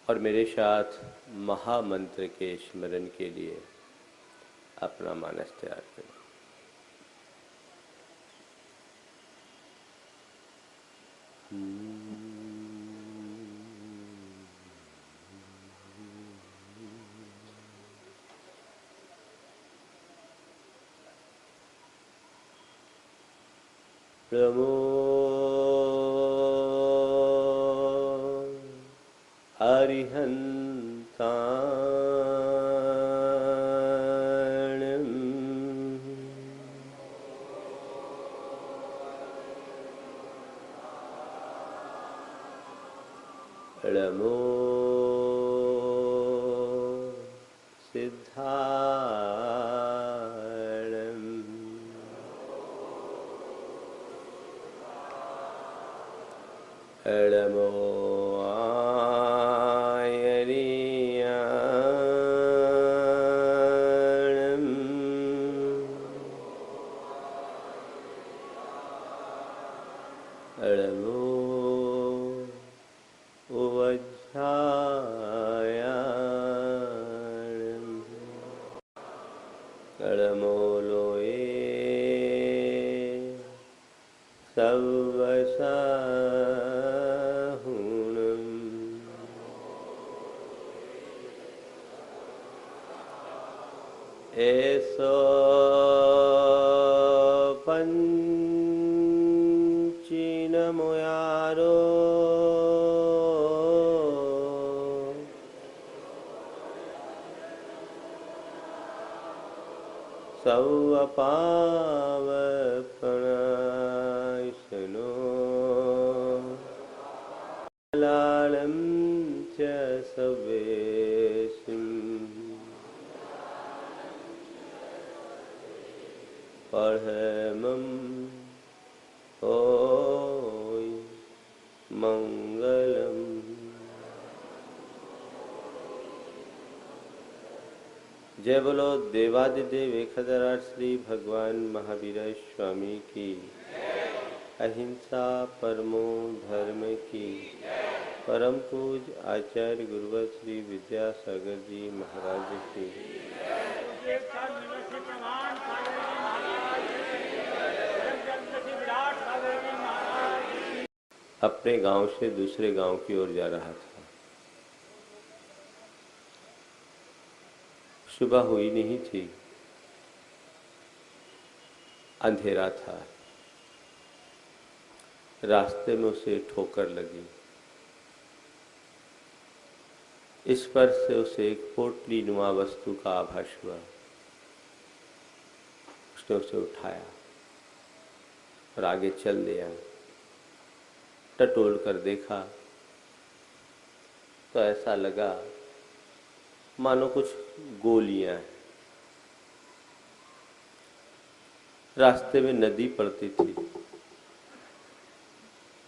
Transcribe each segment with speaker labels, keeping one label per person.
Speaker 1: और मेरे साथ महामंत्र के स्मरण के लिए अपना मानस तैयार करें। नमो अरिहन्ताणं नमो सिद्धाणं नमो एसो पंचीनमुयारो सौपावपणायसनो लालं च सवेशिम् परमं होय मंगलम। जय बोलो देवादिदेव एकहजार श्री भगवान महावीर स्वामी की, अहिंसा परमो धर्म की, परम पूज आचार्य गुरुवर श्री विद्यासागर जी महाराज की। अपने गांव से दूसरे गांव की ओर जा रहा था। सुबह हुई नहीं थी, अंधेरा था। रास्ते में उसे ठोकर लगी। इस पर से उसे एक पोटली नुमा वस्तु का आभास हुआ। उसने उसे उठाया और आगे चल दिया। टटोल कर देखा तो ऐसा लगा मानो कुछ गोलियां हैं। रास्ते में नदी पड़ती थी।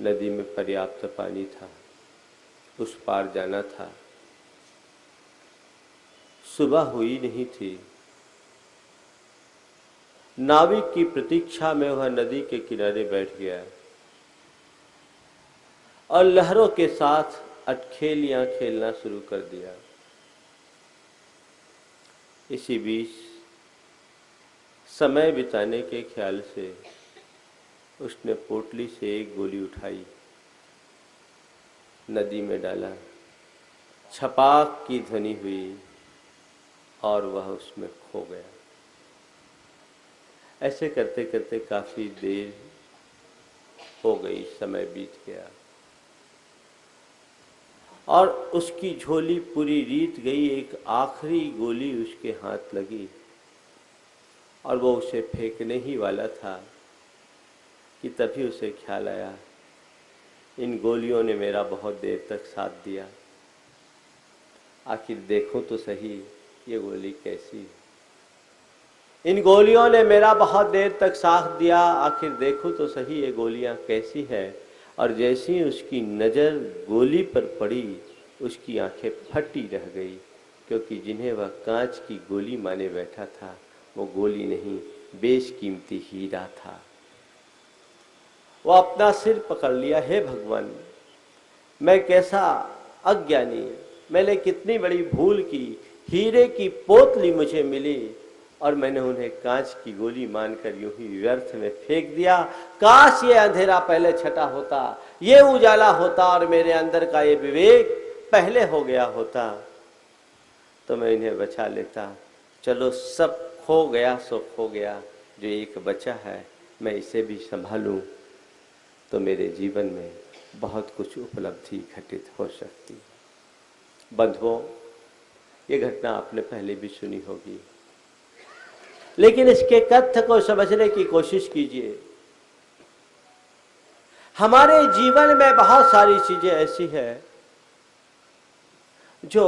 Speaker 1: नदी में पर्याप्त पानी था, उस पार जाना था। सुबह हुई नहीं थी। नाविक की प्रतीक्षा में वह नदी के किनारे बैठ गया और लहरों के साथ अटखेलियां खेलना शुरू कर दिया। इसी बीच समय बिताने के ख्याल से उसने पोटली से एक गोली उठाई, नदी में डाला। छपाक की ध्वनि हुई और वह उसमें खो गया। ऐसे करते करते काफी देर हो गई, समय बीत गया और उसकी झोली पूरी रीत गई। एक आखिरी गोली उसके हाथ लगी और वो उसे फेंकने ही वाला था कि तभी उसे ख्याल आया, इन गोलियों ने मेरा बहुत देर तक साथ दिया। आखिर देखूं तो सही ये गोली कैसी है। इन गोलियों ने मेरा बहुत देर तक साथ दिया, आखिर देखूं तो सही ये गोलियां कैसी है। और जैसी ही उसकी नज़र गोली पर पड़ी, उसकी आंखें फटी रह गई, क्योंकि जिन्हें वह कांच की गोली माने बैठा था वो गोली नहीं, बेशकीमती हीरा था। वो अपना सिर पकड़ लिया, हे भगवान, मैं कैसा अज्ञानी, मैंने कितनी बड़ी भूल की, हीरे की पोतली मुझे मिली और मैंने उन्हें कांच की गोली मानकर यूं ही व्यर्थ में फेंक दिया। काश ये अंधेरा पहले छटा होता, ये उजाला होता और मेरे अंदर का ये विवेक पहले हो गया होता तो मैं इन्हें बचा लेता। चलो सब खो गया सो खो गया, जो एक बचा है मैं इसे भी संभालूं तो मेरे जीवन में बहुत कुछ उपलब्धि घटित हो सकती है। बंधुओं, ये घटना आपने पहले भी सुनी होगी, लेकिन इसके तथ्य को समझने की कोशिश कीजिए। हमारे जीवन में बहुत सारी चीजें ऐसी हैं जो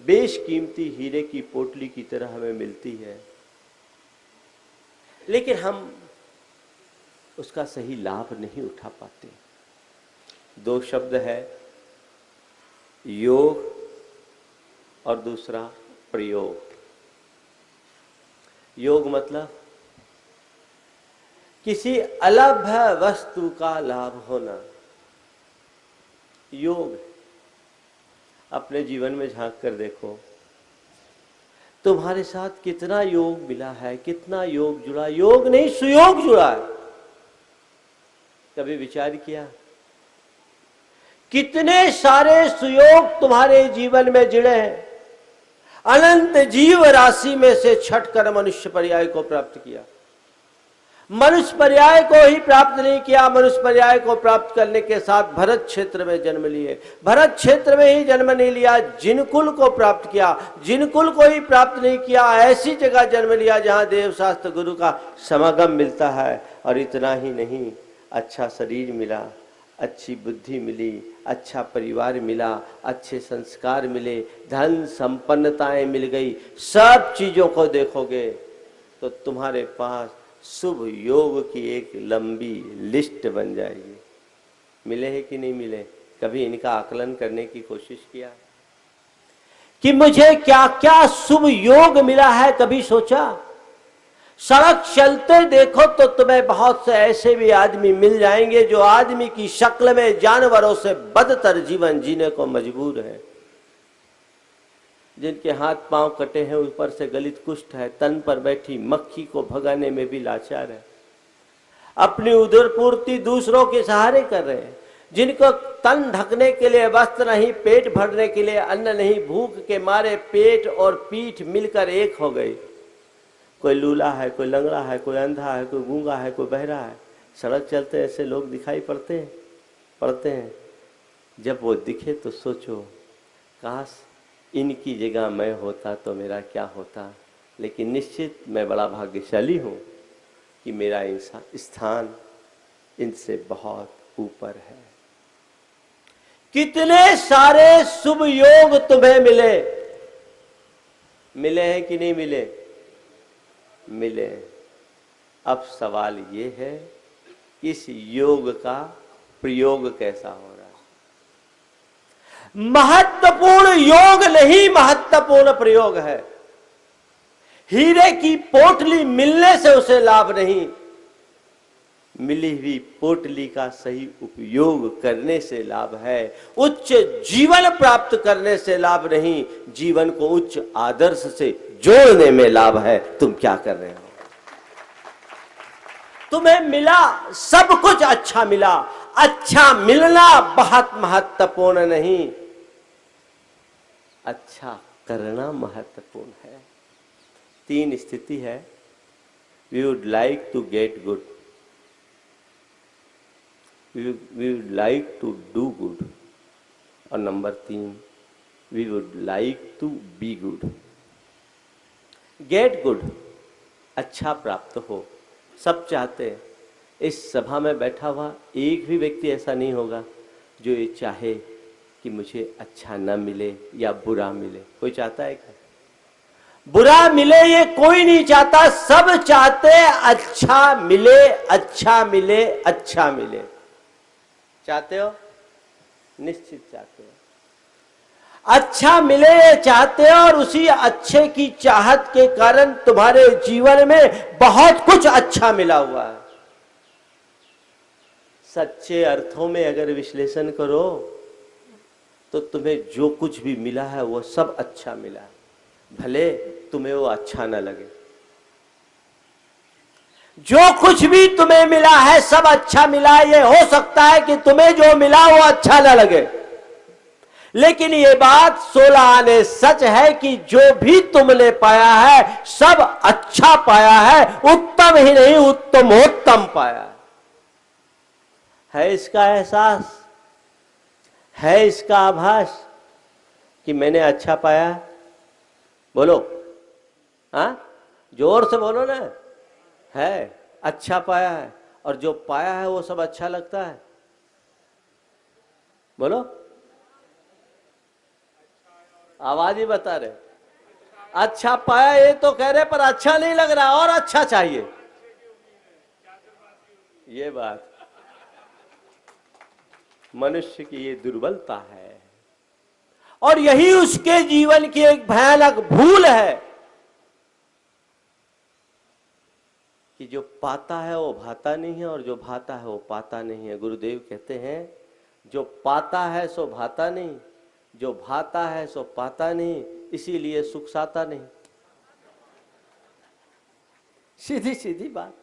Speaker 1: बेशकीमती हीरे की पोटली की तरह हमें मिलती है, लेकिन हम उसका सही लाभ नहीं उठा पाते। दो शब्द है, योग और दूसरा प्रयोग। योग मतलब किसी अलभ्य वस्तु का लाभ होना। योग अपने जीवन में झांक कर देखो, तुम्हारे साथ कितना योग मिला है, कितना योग जुड़ा। योग नहीं, सुयोग जुड़ा है। कभी विचार किया कितने सारे सुयोग तुम्हारे जीवन में जुड़े हैं। अनंत जीव राशि में से छट कर मनुष्य पर्याय को प्राप्त किया। मनुष्य पर्याय को ही प्राप्त नहीं किया, मनुष्य पर्याय को प्राप्त करने के साथ भरत क्षेत्र में जन्म लिए। भरत क्षेत्र में ही जन्म नहीं लिया, जिनकुल को प्राप्त किया। जिनकुल को ही प्राप्त नहीं किया, ऐसी जगह जन्म लिया जहां देवशास्त्र गुरु का समागम मिलता है। और इतना ही नहीं, अच्छा शरीर मिला, अच्छी बुद्धि मिली, अच्छा परिवार मिला, अच्छे संस्कार मिले, धन संपन्नताएं मिल गई। सब चीजों को देखोगे तो तुम्हारे पास शुभ योग की एक लंबी लिस्ट बन जाएगी। मिले है कि नहीं मिले? कभी इनका आकलन करने की कोशिश किया कि मुझे क्या क्या शुभ योग मिला है? कभी सोचा? सड़क चलते देखो तो तुम्हें बहुत से ऐसे भी आदमी मिल जाएंगे जो आदमी की शक्ल में जानवरों से बदतर जीवन जीने को मजबूर है, जिनके हाथ पांव कटे हैं, ऊपर से गलित कुष्ठ है, तन पर बैठी मक्खी को भगाने में भी लाचार है, अपनी उदर पूर्ति दूसरों के सहारे कर रहे हैं, जिनको तन ढकने के लिए वस्त्र नहीं, पेट भरने के लिए अन्न नहीं, भूख के मारे पेट और पीठ मिलकर एक हो गई। कोई लूला है, कोई लंगड़ा है, कोई अंधा है, कोई गूंगा है, कोई बहरा है। सड़क चलते ऐसे लोग दिखाई पड़ते हैं। जब वो दिखे तो सोचो, काश इनकी जगह मैं होता तो मेरा क्या होता। लेकिन निश्चित मैं बड़ा भाग्यशाली हूँ कि मेरा स्थान इनसे बहुत ऊपर है। कितने सारे शुभ योग तुम्हें मिले हैं कि नहीं मिले? मिले। अब सवाल ये है, इस योग का प्रयोग कैसा हो रहा है? महत्वपूर्ण योग नहीं, महत्वपूर्ण प्रयोग है। हीरे की पोटली मिलने से उसे लाभ नहीं, मिली हुई पोटली का सही उपयोग करने से लाभ है। उच्च जीवन प्राप्त करने से लाभ नहीं, जीवन को उच्च आदर्श से जोड़ने में लाभ है। तुम क्या कर रहे हो? तुम्हें मिला, सब कुछ अच्छा मिला। अच्छा मिलना बहुत महत्वपूर्ण नहीं, अच्छा करना महत्वपूर्ण है। 3 स्थिति है। We would like to get good, we would like to do good, और number 3, we would like to be good. Get good, अच्छा प्राप्त हो, सब चाहते हैं। इस सभा में बैठा हुआ एक भी व्यक्ति ऐसा नहीं होगा जो ये चाहे कि मुझे अच्छा न मिले या बुरा मिले। कोई चाहता है क्या? बुरा मिले ये कोई नहीं चाहता, सब चाहते अच्छा मिले, अच्छा मिले, अच्छा मिले। चाहते हो? निश्चित चाहते हो। अच्छा मिले चाहते हो, और उसी अच्छे की चाहत के कारण तुम्हारे जीवन में बहुत कुछ अच्छा मिला हुआ है। सच्चे अर्थों में अगर विश्लेषण करो तो तुम्हें जो कुछ भी मिला है वो सब अच्छा मिला है, भले तुम्हें वो अच्छा न लगे। जो कुछ भी तुम्हें मिला है सब अच्छा मिला है। ये हो सकता है कि तुम्हें जो मिला वो अच्छा न लगे, लेकिन ये बात 16 आने सच है कि जो भी तुमने पाया है सब अच्छा पाया है, उत्तम ही नहीं उत्तमोत्तम पाया है। इसका एहसास है, इसका आभास कि मैंने अच्छा पाया? बोलो, हाँ, जोर से बोलो ना। है, अच्छा पाया है, और जो पाया है वो सब अच्छा लगता है। बोलो, आवाज ही बता रहे। अच्छा पाया ये तो कह रहे, पर अच्छा नहीं लग रहा, और अच्छा चाहिए। ये बात मनुष्य की ये दुर्बलता है, और यही उसके जीवन की एक भयानक भूल है कि जो पाता है वो भाता नहीं है, और जो भाता है वो पाता नहीं है। गुरुदेव कहते हैं, जो पाता है सो भाता नहीं, जो भाता है सो पाता नहीं, इसीलिए सुख साता नहीं। सीधी सीधी बात,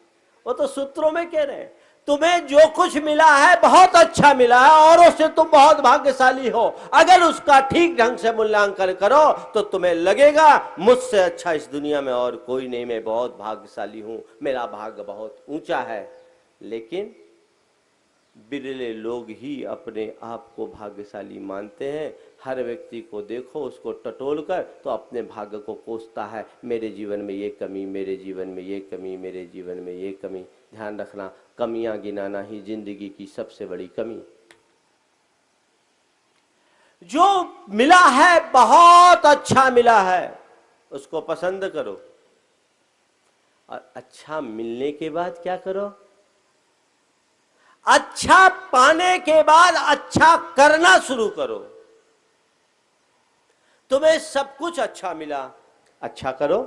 Speaker 1: वो तो सूत्रों में कह रहे हैं। तुम्हें जो कुछ मिला है बहुत अच्छा मिला है, और उससे तुम बहुत भाग्यशाली हो। अगर उसका ठीक ढंग से मूल्यांकन करो तो तुम्हें लगेगा मुझसे अच्छा इस दुनिया में और कोई नहीं, मैं बहुत भाग्यशाली हूं, मेरा भाग्य बहुत ऊंचा है। लेकिन बिरले लोग ही अपने आप को भाग्यशाली मानते हैं। हर व्यक्ति को देखो, उसको टटोल कर तो अपने भाग्य को कोसता है, मेरे जीवन में ये कमी, मेरे जीवन में ये कमी, मेरे जीवन में ये कमी। ध्यान रखना, कमियां गिनाना ही जिंदगी की सबसे बड़ी कमी। जो मिला है बहुत अच्छा मिला है, उसको पसंद करो, और अच्छा मिलने के बाद क्या करो? अच्छा पाने के बाद अच्छा करना शुरू करो। तुम्हें सब कुछ अच्छा मिला, अच्छा करो।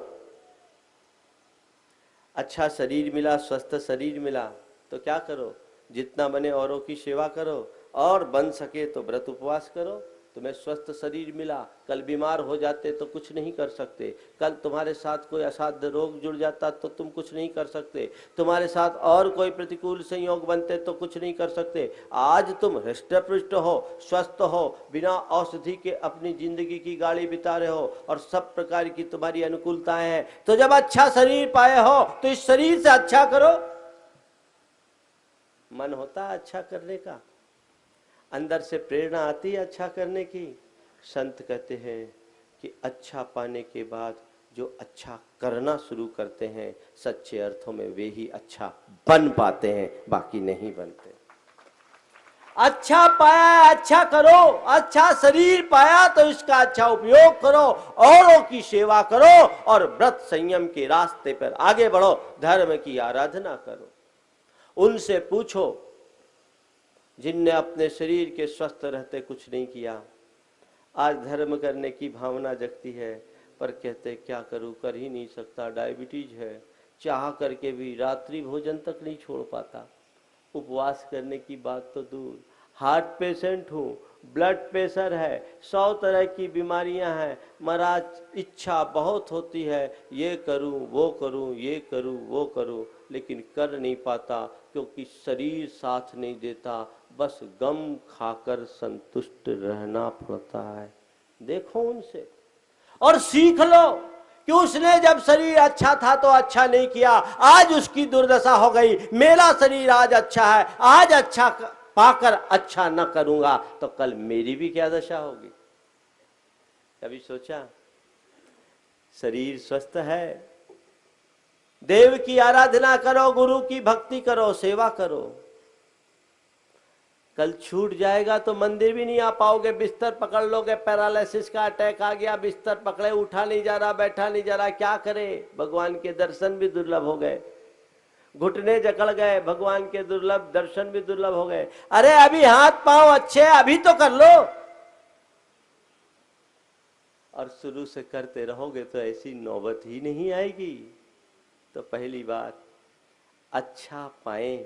Speaker 1: अच्छा शरीर मिला, स्वस्थ शरीर मिला, तो क्या करो? जितना बने औरों की सेवा करो, और बन सके तो व्रत उपवास करो। तुम्हें स्वस्थ शरीर मिला, कल बीमार हो जाते तो कुछ नहीं कर सकते, कल तुम्हारे साथ कोई असाध्य रोग जुड़ जाता तो तुम कुछ नहीं कर सकते, तुम्हारे साथ और कोई प्रतिकूल संयोग बनते तो कुछ नहीं कर सकते। आज तुम हृष्ट पुष्ट हो, स्वस्थ हो, बिना औषधि के अपनी जिंदगी की गाड़ी बिता रहे हो, और सब प्रकार की तुम्हारी अनुकूलताएं हैं। तो जब अच्छा शरीर पाए हो तो इस शरीर से अच्छा करो। मन होता है अच्छा करने का, अंदर से प्रेरणा आती है अच्छा करने की। संत कहते हैं कि अच्छा पाने के बाद जो अच्छा करना शुरू करते हैं, सच्चे अर्थों में वे ही अच्छा बन पाते हैं, बाकी नहीं बनते। अच्छा पाया अच्छा करो, अच्छा शरीर पाया तो इसका अच्छा उपयोग करो, औरों की सेवा करो, और व्रत संयम के रास्ते पर आगे बढ़ो, धर्म की आराधना करो। उनसे पूछो जिनने अपने शरीर के स्वस्थ रहते कुछ नहीं किया, आज धर्म करने की भावना जगती है, पर कहते क्या करूं, कर ही नहीं सकता, डायबिटीज है, चाह करके भी रात्रि भोजन तक नहीं छोड़ पाता, उपवास करने की बात तो दूर, हार्ट पेशेंट हूँ, ब्लड प्रेशर है, 100 तरह की बीमारियां हैं, महाराज इच्छा बहुत होती है, ये करूं वो करूं, ये करूं वो करूं, लेकिन कर नहीं पाता क्योंकि शरीर साथ नहीं देता, बस गम खाकर संतुष्ट रहना पड़ता है। देखो उनसे और सीख लो कि उसने जब शरीर अच्छा था तो अच्छा नहीं किया, आज उसकी दुर्दशा हो गई। मेरा शरीर आज अच्छा है, आज अच्छा पाकर अच्छा न करूंगा तो कल मेरी भी क्या दशा होगी? कभी सोचा? शरीर स्वस्थ है, देव की आराधना करो, गुरु की भक्ति करो, सेवा करो। कल छूट जाएगा तो मंदिर भी नहीं आ पाओगे, बिस्तर पकड़ लोगे, पैरालिसिस का अटैक आ गया, बिस्तर पकड़े, उठा नहीं जा रहा, बैठा नहीं जा रहा, क्या करे? भगवान के दर्शन भी दुर्लभ हो गए, घुटने जकड़ गए, भगवान के दुर्लभ दर्शन भी दुर्लभ हो गए। अरे अभी हाथ पांव अच्छे, अभी तो कर लो। और शुरू से करते रहोगे तो ऐसी नौबत ही नहीं आएगी। तो पहली बात, अच्छा पाएं,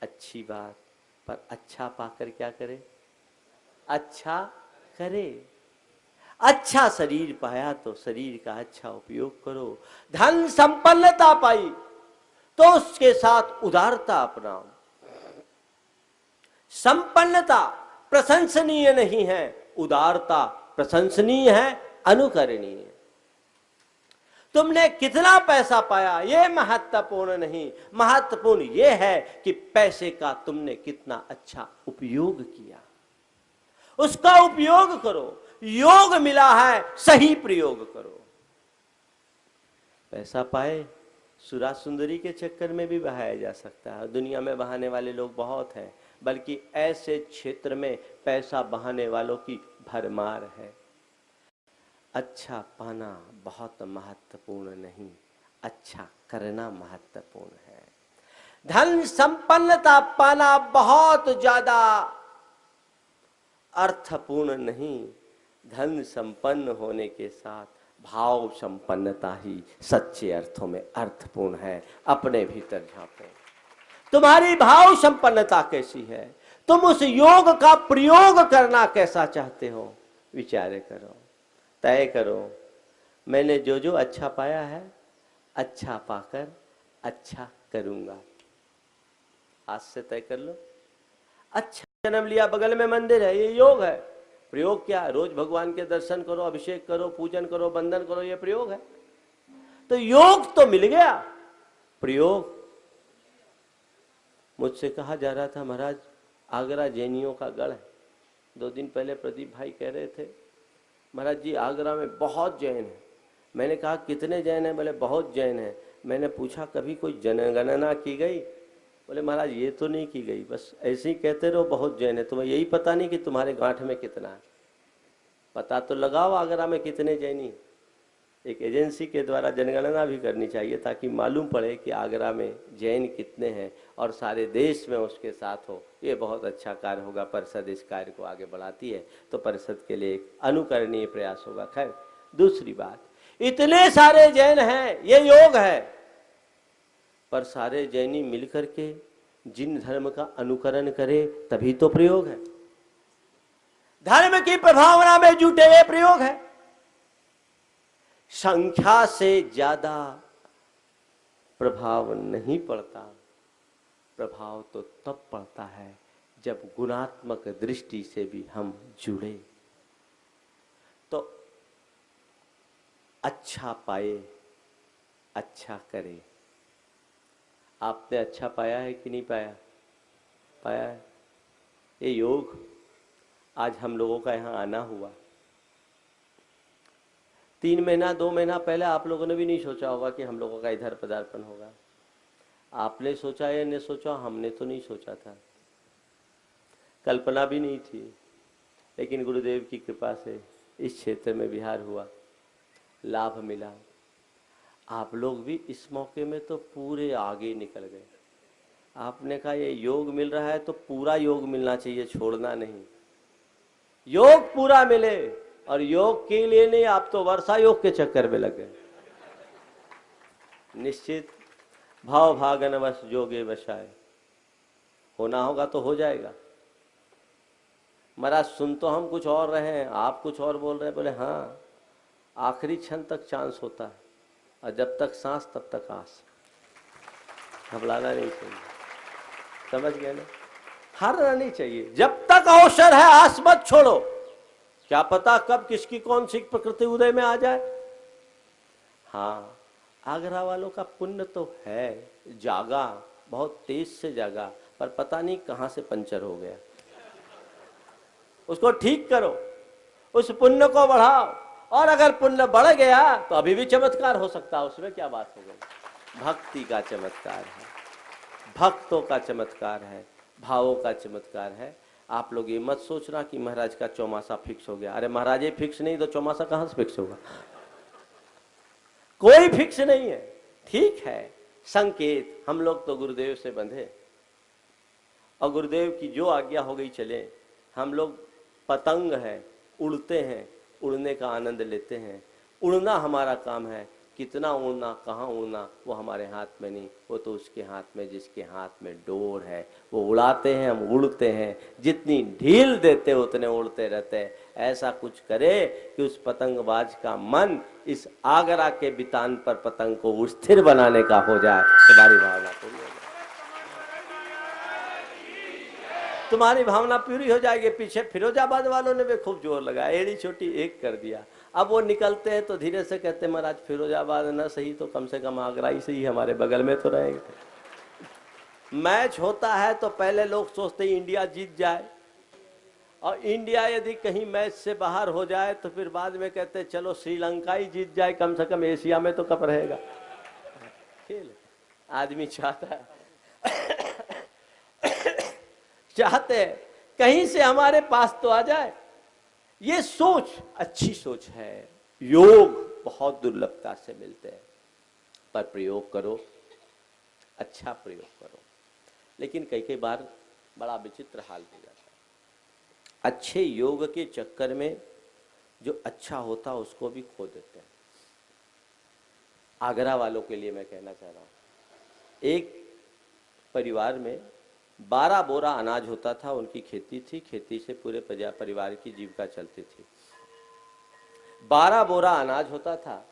Speaker 1: अच्छी बात, पर अच्छा पाकर क्या करें? अच्छा करे। अच्छा शरीर पाया तो शरीर का अच्छा उपयोग करो। धन संपन्नता पाई तो उसके साथ उदारता अपनाओ। संपन्नता प्रशंसनीय नहीं है, उदारता प्रशंसनीय है, अनुकरणीय है। तुमने कितना पैसा पाया ये महत्वपूर्ण नहीं, महत्वपूर्ण ये है कि पैसे का तुमने कितना अच्छा उपयोग किया। उसका उपयोग करो। योग मिला है, सही प्रयोग करो। पैसा पाए सुरा सुंदरी के चक्कर में भी बहाया जा सकता है। दुनिया में बहाने वाले लोग बहुत हैं, बल्कि ऐसे क्षेत्र में पैसा बहाने वालों की भरमार है। अच्छा पाना बहुत महत्वपूर्ण नहीं, अच्छा करना महत्वपूर्ण है। धन संपन्नता पाना बहुत ज्यादा अर्थपूर्ण नहीं, धन संपन्न होने के साथ भाव संपन्नता ही सच्चे अर्थों में अर्थपूर्ण है। अपने भीतर झांको, तुम्हारी भाव संपन्नता कैसी है, तुम उस योग का प्रयोग करना कैसा चाहते हो, विचार करो, तय करो। मैंने जो जो अच्छा पाया है, अच्छा पाकर अच्छा करूंगा। आज से तय कर लो। अच्छा जन्म लिया, बगल में मंदिर है, ये योग है। प्रयोग क्या है? रोज भगवान के दर्शन करो, अभिषेक करो, पूजन करो, वंदन करो, ये प्रयोग है। तो योग तो मिल गया, प्रयोग। मुझसे कहा जा रहा था, महाराज आगरा जैनियों का गढ़ है। 2 दिन पहले प्रदीप भाई कह रहे थे, महाराज जी आगरा में बहुत जैन है। मैंने कहा कितने जैन हैं? बोले बहुत जैन हैं। मैंने पूछा कभी कोई जनगणना की गई? बोले महाराज ये तो नहीं की गई, बस ऐसे ही कहते रहो बहुत जैन है, तुम्हें यही पता नहीं कि तुम्हारे गांठ में कितना है। पता तो लगाओ आगरा में कितने जैनी। एक एजेंसी के द्वारा जनगणना भी करनी चाहिए ताकि मालूम पड़े कि आगरा में जैन कितने हैं और सारे देश में उसके साथ हो। ये बहुत अच्छा कार्य होगा। परिषद इस कार्य को आगे बढ़ाती है तो परिषद के लिए एक अनुकरणीय प्रयास होगा। खैर, दूसरी बात, इतने सारे जैन हैं, ये योग है, पर सारे जैनी मिलकर के जिन धर्म का अनुकरण करे तभी तो प्रयोग है। धर्म की प्रभावना में जुटे ये प्रयोग है। संख्या से ज्यादा प्रभाव नहीं पड़ता। प्रभाव तो तब पड़ता है जब गुणात्मक दृष्टि से भी हम जुड़े। तो अच्छा पाए, अच्छा करे। आपने अच्छा पाया है कि नहीं पाया? पाया है। ये योग आज हम लोगों का यहाँ आना हुआ। 3 महीना 2 महीना पहले आप लोगों ने भी नहीं सोचा होगा कि हम लोगों का इधर पदार्पण होगा। आपने सोचा या नहीं सोचा, हमने तो नहीं सोचा था, कल्पना भी नहीं थी। लेकिन गुरुदेव की कृपा से इस क्षेत्र में विहार हुआ, लाभ मिला। आप लोग भी इस मौके में तो पूरे आगे निकल गए। आपने कहा ये योग मिल रहा है तो पूरा योग मिलना चाहिए, छोड़ना नहीं। योग पूरा मिले, और योग के लिए नहीं, आप तो वर्षा योग के चक्कर में लग गए। निश्चित भाव भागन वश जोगे बसाए, होना होगा तो हो जाएगा। महाराज सुन तो हम कुछ और रहे हैं, आप कुछ और बोल रहे हैं। बोले हाँ, आखिरी क्षण तक चांस होता है, और जब तक सांस तब तक आस। घबराना नहीं चाहिए, समझ गए ना? हारना नहीं चाहिए। जब तक अवसर है आस मत छोड़ो। क्या पता कब किसकी कौन सी प्रकृति उदय में आ जाए। हाँ, आगरा वालों का पुण्य तो है, जागा, बहुत तेज से जागा, पर पता नहीं कहां से पंचर हो गया। उसको ठीक करो, उस पुण्य को बढ़ाओ, और अगर पुण्य बढ़ गया तो अभी भी चमत्कार हो सकता है। उसमें क्या बात हो गई? भक्ति का चमत्कार है, भक्तों का चमत्कार है, भावों का चमत्कार है। आप लोग ये मत सोचना कि महाराज का चौमासा फिक्स हो गया। अरे महाराज ये फिक्स नहीं तो चौमासा कहां से फिक्स होगा? कोई फिक्स नहीं है। ठीक है, संकेत। हम लोग तो गुरुदेव से बंधे, और गुरुदेव की जो आज्ञा हो गई चले। हम लोग पतंग हैं, उड़ते हैं, उड़ने का आनंद लेते हैं। उड़ना हमारा काम है, कितना उड़ना, कहाँ उड़ना, वो हमारे हाथ में नहीं, वो तो उसके हाथ में जिसके हाथ में डोर है। वो उड़ाते हैं, हम उड़ते हैं, जितनी ढील देते उतने उड़ते रहते हैं। ऐसा कुछ करे कि उस पतंगबाज का मन इस आगरा के बितान पर पतंग को स्थिर बनाने का हो जाए। तुम्हारी भावना पूरी हो जाए, तुम्हारी भावना पूरी हो जाएगी। पीछे फिरोजाबाद वालों ने भी खूब जोर लगाया, एड़ी छोटी एक कर दिया। अब वो निकलते हैं तो धीरे से कहते हैं महाराज फिरोजाबाद ना सही तो कम से कम आगरा ही सही, हमारे बगल में तो रहेंगे। मैच होता है तो पहले लोग सोचते हैं इंडिया जीत जाए, और इंडिया यदि कहीं मैच से बाहर हो जाए तो फिर बाद में कहते हैं चलो श्रीलंका ही जीत जाए, कम से कम एशिया में तो कब रहेगा। खेल आदमी चाहता है चाहते हैं कहीं से हमारे पास तो आ जाए। ये सोच अच्छी सोच है। योग बहुत दुर्लभता से मिलते हैं, पर प्रयोग करो, अच्छा प्रयोग करो। लेकिन कई कई बार बड़ा विचित्र हाल हो जाता है। अच्छे योग के चक्कर में जो अच्छा होता है उसको भी खो देते हैं। आगरा वालों के लिए मैं कहना चाह रहा हूँ, एक परिवार में 12 बोरा अनाज होता था, उनकी खेती थी, खेती से पूरे परिवार की जीविका चलती थी। 12 बोरा अनाज होता था,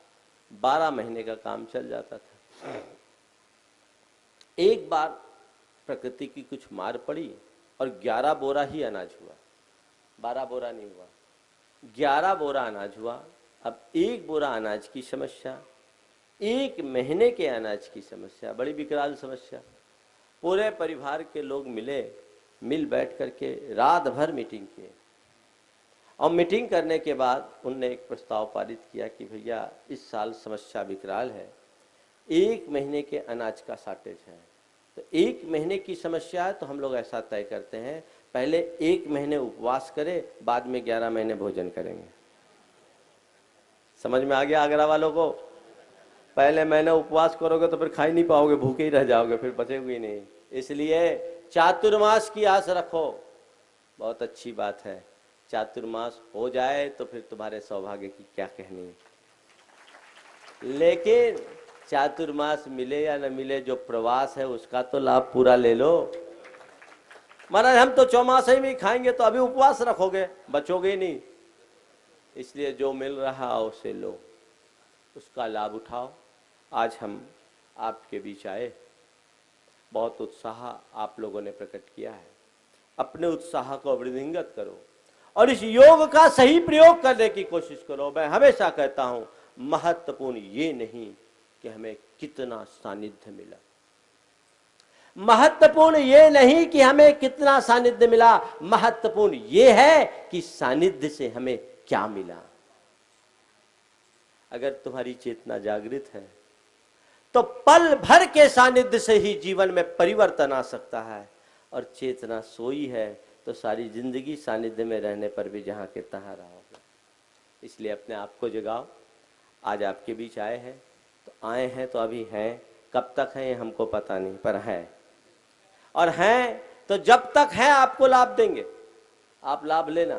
Speaker 1: 12 महीने का काम चल जाता था। एक बार प्रकृति की कुछ मार पड़ी और 11 बोरा ही अनाज हुआ, 12 बोरा नहीं हुआ, 11 बोरा अनाज हुआ। अब 1 बोरा अनाज की समस्या, 1 महीने के अनाज की समस्या, बड़ी विकराल समस्या। पूरे परिवार के लोग मिल बैठ करके रात भर मीटिंग किए, और मीटिंग करने के बाद उनने एक प्रस्ताव पारित किया कि भैया इस साल समस्या विकराल है, 1 महीने के अनाज का शॉर्टेज है। तो 1 महीने की समस्या है तो हम लोग ऐसा तय करते हैं, पहले 1 महीने उपवास करें, बाद में 11 महीने भोजन करेंगे। समझ में आ गया आगरा वालों को? पहले महीने उपवास करोगे तो फिर खा ही नहीं पाओगे, भूखे ही रह जाओगे, फिर बचेगे ही नहीं। इसलिए चातुर्मास की आस रखो, बहुत अच्छी बात है। चातुर्मास हो जाए तो फिर तुम्हारे सौभाग्य की क्या कहनी। लेकिन चातुर्मास मिले या न मिले, जो प्रवास है उसका तो लाभ पूरा ले लो। महाराज हम तो चौमासे में खाएंगे, तो अभी उपवास रखोगे, बचोगे ही नहीं। इसलिए जो मिल रहा उसे लो, उसका लाभ उठाओ। आज हम आपके बीच आए, बहुत उत्साह आप लोगों ने प्रकट किया है। अपने उत्साह को वृद्धिंगत करो और इस योग का सही प्रयोग करने की कोशिश करो। मैं हमेशा कहता हूं, महत्वपूर्ण ये नहीं कि हमें कितना सानिध्य मिला, महत्वपूर्ण ये नहीं कि हमें कितना सानिध्य मिला, महत्वपूर्ण ये है कि सानिध्य से हमें क्या मिला। अगर तुम्हारी चेतना जागृत है तो पल भर के सानिध्य से ही जीवन में परिवर्तन आ सकता है, और चेतना सोई है तो सारी जिंदगी सानिध्य में रहने पर भी जहां के तहां रहोगे। इसलिए अपने आप को जगाओ। आज आपके बीच आए हैं तो आए हैं तो अभी हैं, कब तक हैं ये हमको पता नहीं, पर हैं, और हैं तो जब तक हैं आपको लाभ देंगे। आप लाभ लेना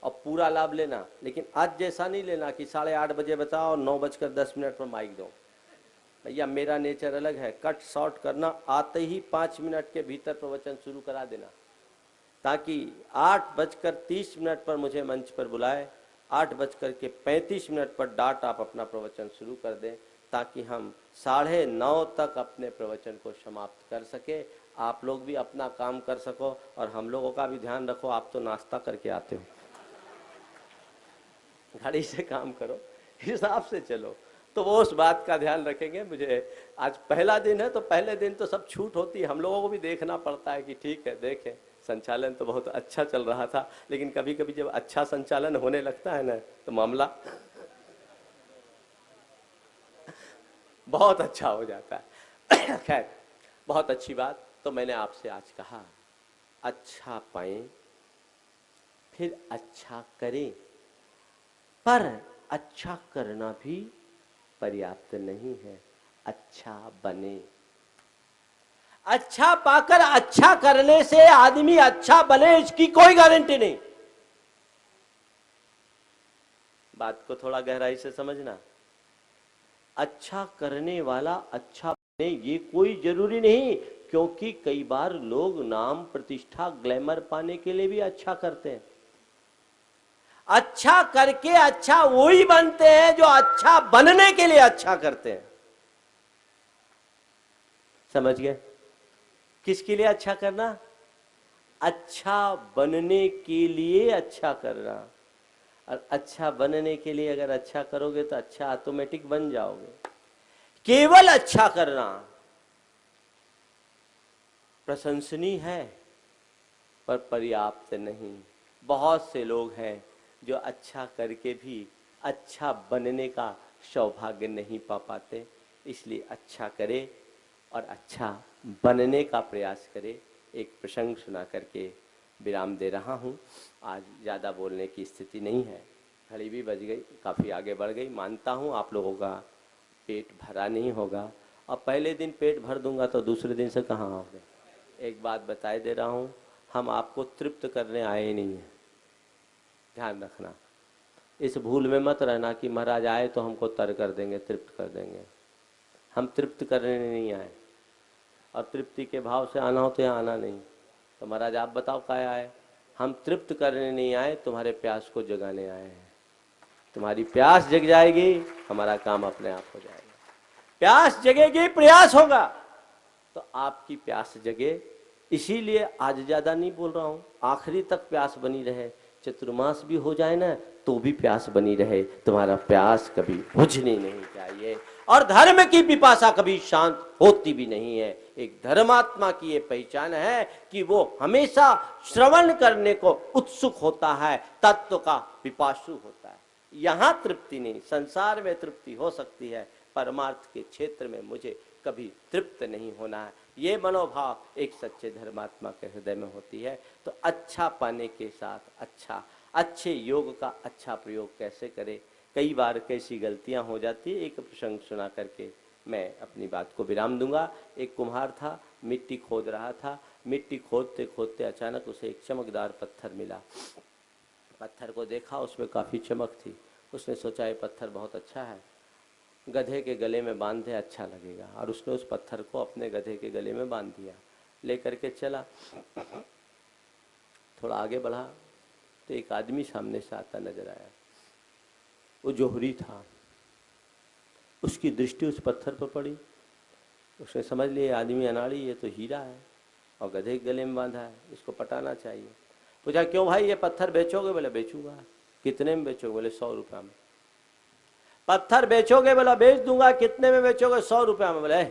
Speaker 1: और पूरा लाभ लेना, लेकिन आज जैसा नहीं लेना कि 8:30 बजे बताओ और 9:10 पर माइक दो। भैया मेरा नेचर अलग है, कट शॉर्ट करना, आते ही 5 मिनट के भीतर प्रवचन शुरू करा देना, ताकि 8:30 पर मुझे मंच पर बुलाए, 8:35 पर डाट आप अपना प्रवचन शुरू कर दें, ताकि हम 9:30 तक अपने प्रवचन को समाप्त कर सके। आप लोग भी अपना काम कर सको और हम लोगों का भी ध्यान रखो। आप तो नाश्ता करके आते हो, घड़ी से काम करो, हिसाब से चलो, तो वो उस बात का ध्यान रखेंगे। मुझे आज पहला दिन है तो पहले दिन तो सब छूट होती है, हम लोगों को भी देखना पड़ता है कि ठीक है, देखें संचालन तो बहुत अच्छा चल रहा था, लेकिन कभी कभी जब अच्छा संचालन होने लगता है ना तो मामला बहुत अच्छा हो जाता है। खैर, बहुत अच्छी बात। तो मैंने आपसे आज कहा, अच्छा पाएं फिर अच्छा करें, पर अच्छा करना भी पर्याप्त नहीं है, अच्छा बने। अच्छा पाकर अच्छा करने से आदमी अच्छा बने, इसकी कोई गारंटी नहीं। बात को थोड़ा गहराई से समझना। अच्छा करने वाला अच्छा बने ये कोई जरूरी नहीं, क्योंकि कई बार लोग नाम प्रतिष्ठा ग्लैमर पाने के लिए भी अच्छा करते हैं। अच्छा करके अच्छा वही बनते हैं जो अच्छा बनने के लिए अच्छा करते हैं। समझ गए? किसके लिए अच्छा करना? अच्छा बनने के लिए अच्छा करना। और अच्छा बनने के लिए अगर अच्छा करोगे तो अच्छा ऑटोमेटिक बन जाओगे। केवल अच्छा करना प्रशंसनीय है पर पर्याप्त नहीं। बहुत से लोग हैं जो अच्छा करके भी अच्छा बनने का सौभाग्य नहीं पा पाते। इसलिए अच्छा करे और अच्छा बनने का प्रयास करे। एक प्रसंग सुना करके विराम दे रहा हूँ। आज ज़्यादा बोलने की स्थिति नहीं है, घड़ी भी बज गई, काफ़ी आगे बढ़ गई। मानता हूँ आप लोगों का पेट भरा नहीं होगा, और पहले दिन पेट भर दूंगा तो दूसरे दिन से कहाँ आओगे। एक बात बताए दे रहा हूँ, हम आपको तृप्त करने आए ही नहीं हैं, ध्यान रखना। इस भूल में मत रहना कि महाराज आए तो हमको तर कर देंगे, तृप्त कर देंगे। हम तृप्त करने नहीं आए, और तृप्ति के भाव से आना हो तो यहाँ आना नहीं। तो महाराज आप बताओ क्या आए? हम तृप्त करने नहीं आए, तुम्हारे प्यास को जगाने आए हैं। तुम्हारी प्यास जग जाएगी, हमारा काम अपने आप हो जाएगा। प्यास जगेगी, प्रयास होगा तो आपकी प्यास जगे। इसीलिए आज ज़्यादा नहीं बोल रहा हूँ, आखिरी तक प्यास बनी रहे। चतुर्मास भी हो जाए ना तो भी प्यास बनी रहे। तुम्हारा प्यास कभी बुझनी नहीं चाहिए। और धर्म की पिपासा कभी शांत होती भी नहीं है। एक धर्मात्मा की ये पहचान है कि वो हमेशा श्रवण करने को उत्सुक होता है, तत्व का पिपासु होता है। यहाँ तृप्ति नहीं, संसार में तृप्ति हो सकती है, परमार्थ के क्षेत्र में मुझे कभी तृप्त नहीं होना है। ये मनोभाव एक सच्चे धर्मात्मा के हृदय में होती है। तो अच्छा पाने के साथ अच्छा, अच्छे योग का अच्छा प्रयोग कैसे करें, कई बार कैसी गलतियां हो जाती है। एक प्रसंग सुना करके मैं अपनी बात को विराम दूंगा। एक कुम्हार था, मिट्टी खोद रहा था। मिट्टी खोदते खोदते अचानक उसे एक चमकदार पत्थर मिला। पत्थर को देखा, उसमें काफ़ी चमक थी। उसने सोचा ये पत्थर बहुत अच्छा है, गधे के गले में बांध दे, अच्छा लगेगा। और उसने उस पत्थर को अपने गधे के गले में बांध दिया। लेकर के चला, थोड़ा आगे बढ़ा तो एक आदमी सामने से आता नजर आया। वो जोहरी था। उसकी दृष्टि उस पत्थर पर पड़ी। उसने समझ लिया आदमी अनाड़ी, ये तो हीरा है और गधे के गले में बांधा है, इसको पटाना चाहिए। पूछा क्यों भाई ये पत्थर बेचोगे? बोले बेचूंगा। कितने में बेचोगे? बोले 100 रुपया में। पत्थर बेचोगे? बोला बेच दूंगा। कितने में बेचोगे? 100 रुपया में। बोले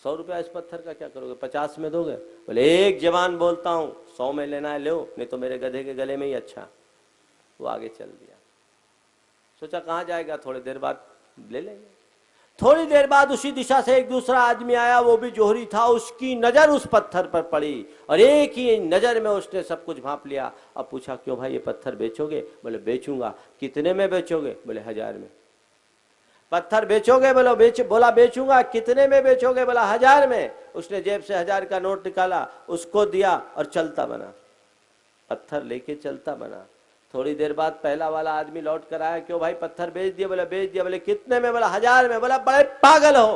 Speaker 1: 100 रुपया इस पत्थर का क्या करोगे? 50 में दोगे? बोले एक जवान बोलता हूँ, 100 में लेना है लो, नहीं तो मेरे गधे के गले में ही अच्छा। वो आगे चल दिया। सोचा कहाँ जाएगा, थोड़ी देर बाद ले लेंगे। थोड़ी देर बाद उसी दिशा से एक दूसरा आदमी आया, वो भी जोहरी था। उसकी नजर उस पत्थर पर पड़ी और एक ही नजर में उसने सब कुछ भांप लिया। अब पूछा क्यों भाई ये पत्थर बेचोगे? बोले बेचूंगा। कितने में बेचोगे? बोले 1000 में। पत्थर बेचोगे? बोला बेचूंगा। कितने में बेचोगे? बोला 1000 में। उसने जेब से 1000 का नोट निकाला, उसको दिया और चलता बना, पत्थर लेके चलता बना। थोड़ी देर बाद पहला वाला आदमी लौट कर आया, क्यों भाई पत्थर बेच दिया? बोला बेच दिया। बोले कितने में? बोला 1000 में। बोला बड़े पागल हो।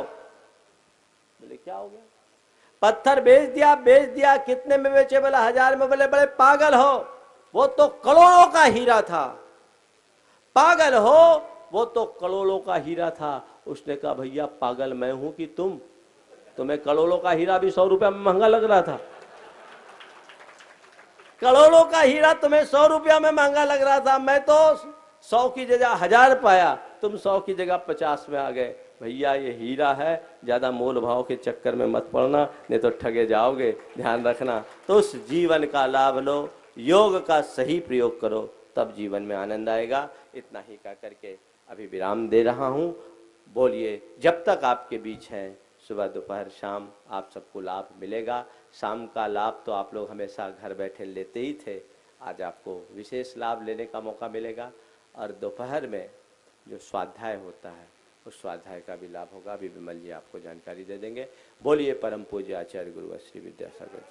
Speaker 1: बोले क्या हो गया? पत्थर बेच दिया। बेच दिया। कितने में बेचे? बोला 1000 में। बोले बड़े पागल हो, वो तो करोड़ों का हीरा था। पागल हो, वो तो करोड़ों का हीरा था। उसने कहा भैया पागल मैं हूं कि तुम? तुम्हें करोड़ों का हीरा भी 100 रुपया में महंगा लग रहा था। करोड़ों का हीरा तुम्हें 100 रुपया में महंगा लग रहा था। मैं तो 100 की जगह 1000 पाया, तुम 100 की जगह 50 में आ गए। भैया ये हीरा है, ज्यादा मोल भाव के चक्कर में मत पड़ना, नहीं तो ठगे जाओगे, ध्यान रखना। तो उस जीवन का लाभ लो, योग का सही प्रयोग करो, तब जीवन में आनंद आएगा। इतना ही कह करके अभी विराम दे रहा हूँ। बोलिए जब तक आपके बीच हैं, सुबह दोपहर शाम आप सबको लाभ मिलेगा। शाम का लाभ तो आप लोग हमेशा घर बैठे लेते ही थे, आज आपको विशेष लाभ लेने का मौका मिलेगा। और दोपहर में जो स्वाध्याय होता है उस स्वाध्याय का भी लाभ होगा। अभी विमल जी आपको जानकारी दे देंगे। बोलिए परम पूज्य आचार्य गुरु श्री विद्यासागर।